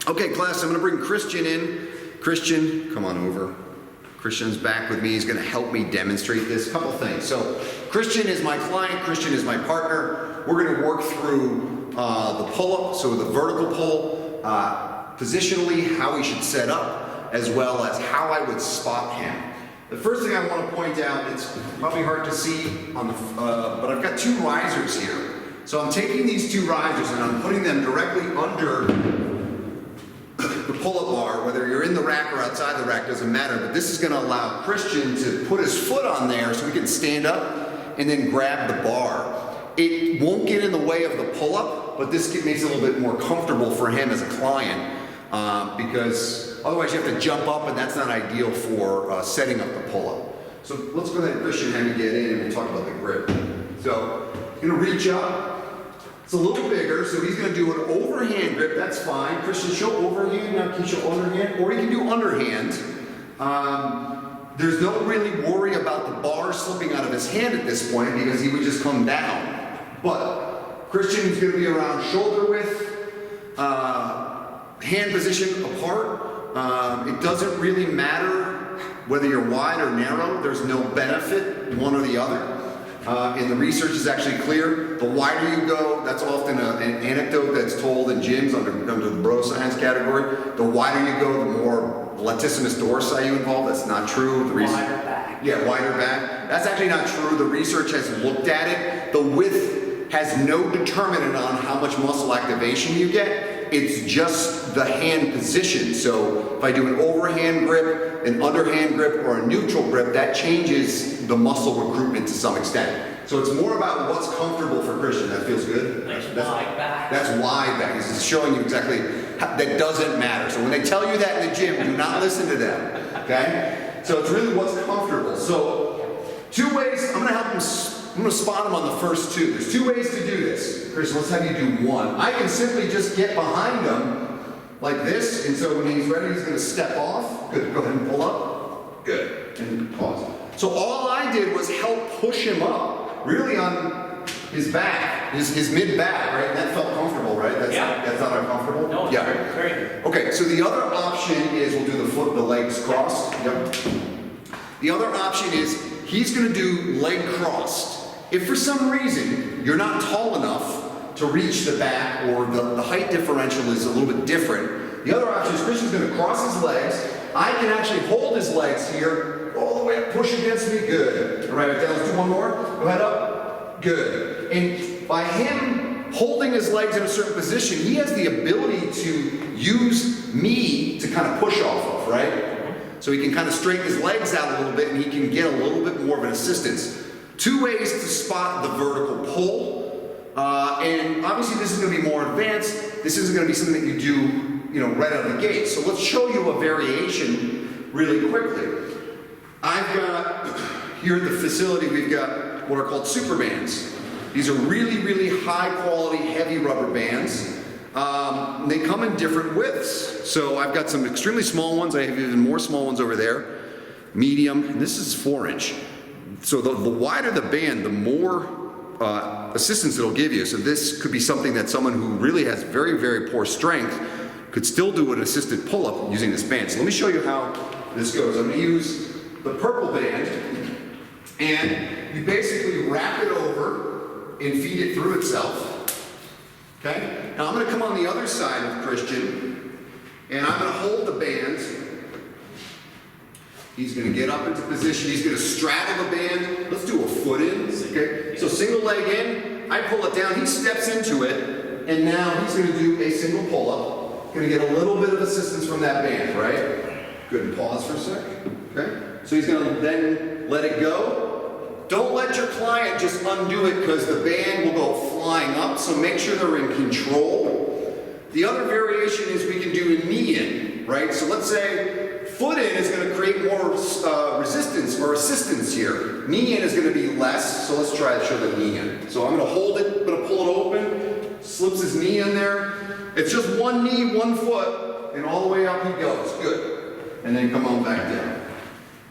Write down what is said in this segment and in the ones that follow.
Okay, class, I'm gonna bring Christian in. Christian, come on over. Christian's back with me. He's gonna help me demonstrate this. Couple things. So, Christian is my client, Christian is my partner. We're gonna work through the pull-up, so the vertical pull, positionally, how we should set up, as well as how I would spot him. The first thing I want to point out, it's probably hard to see on the, but I've got two risers here. So I'm taking these two risers and I'm putting them directly under the pull-up bar. Whether you're in the rack or outside the rack doesn't matter, but this is going to allow Christian to put his foot on there so he can stand up and then grab the bar. It won't get in the way of the pull-up, but this makes it a little bit more comfortable for him as a client because otherwise you have to jump up and that's not ideal for setting up the pull-up. So let's go ahead and Christian have you get in and we'll talk about the grip. So he's going to reach up. It's a little bigger, so he's going to do an overhand grip. That's fine. Christian, show overhand. Now can you show underhand? Or he can do underhand. There's no really worry about the bar slipping out of his hand at this point because he would just come down. But Christian's going to be around shoulder width, hand position apart. It doesn't really matter whether you're wide or narrow. There's no benefit, one or the other. And the research is actually clear. The wider you go, that's often an anecdote that's told in gyms under the bro science category. The wider you go, the more latissimus dorsi you involve. That's not true. The reason, wider back. Yeah, wider back. That's actually not true. The research has looked at it. The width has no determinant on how much muscle activation you get. It's just the hand position. So if I do an overhand grip, an underhand grip, or a neutral grip, that changes the muscle recruitment to some extent. So it's more about what's comfortable for Christian. That feels good? That's wide back. That's wide back. This is showing you exactly how, that doesn't matter. So when they tell you that in the gym, do not listen to them, okay? So it's really what's comfortable. So two ways, I'm gonna help him, I'm gonna spot him on the first two. There's two ways to do this. Christian, let's have you do one. I can simply just get behind him like this, and so when he's ready, he's gonna step off. Good, go ahead and pull up. Good, and pause. So all I did was help push him up, really on his back, his mid-back, right? And that felt comfortable, right? That's not uncomfortable? No, it's very good. Okay, so the other option is we'll do the legs crossed. Yep. The other option is he's gonna do leg crossed. If for some reason you're not tall enough to reach the back or the height differential is a little bit different, the other option is Christian's going to cross his legs. I can actually hold his legs here, all the way up, push against me, good. All right, let's do one more. Go ahead up, good. And by him holding his legs in a certain position, he has the ability to use me to kind of push off of, right? So he can kind of straighten his legs out a little bit and he can get a little bit more of an assistance. Two ways to spot the vertical pull, and obviously this is going to be more advanced. This isn't going to be something that you do, right out of the gate. So let's show you a variation really quickly. I've got, here at the facility, we've got what are called super bands. These are really, really high quality, heavy rubber bands. They come in different widths. So I've got some extremely small ones. I have even more small ones over there. Medium, and this is 4-inch. So the wider the band, the more assistance it'll give you. So this could be something that someone who really has very, very poor strength could still do an assisted pull-up using this band. So let me show you how this goes. I'm going to use the purple band, and you basically wrap it over and feed it through itself. Okay? Now I'm going to come on the other side of Christian, and I'm going to hold the band. He's going to get up into position. He's going to straddle the band. Let's do a foot in. Okay. So single leg in. I pull it down. He steps into it. And now he's going to do a single pull-up. Going to get a little bit of assistance from that band, right? Good. And pause for a sec. Okay. So he's going to then let it go. Don't let your client just undo it because the band will go flying up. So make sure they're in control. The other variation is we can do a knee in, right? So let's say foot in is going to create more resistance or assistance here. Knee in is going to be less, so let's try to show the knee in. So I'm going to hold it, I'm going to pull it open, slips his knee in there. It's just one knee, one foot, and all the way up he goes. Good. And then come on back down.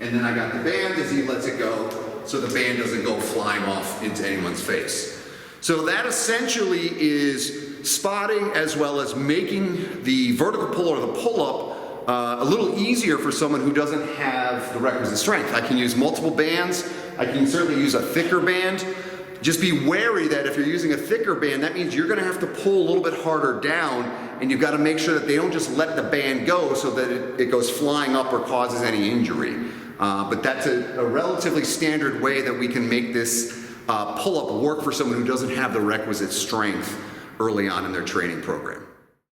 And then I got the band as he lets it go, so the band doesn't go flying off into anyone's face. So that essentially is spotting as well as making the vertical pull or the pull-up a little easier for someone who doesn't have the requisite strength. I can use multiple bands. I can certainly use a thicker band. Just be wary that if you're using a thicker band, that means you're gonna have to pull a little bit harder down, and you've gotta make sure that they don't just let the band go so that it goes flying up or causes any injury. But that's a relatively standard way that we can make this pull-up work for someone who doesn't have the requisite strength early on in their training program.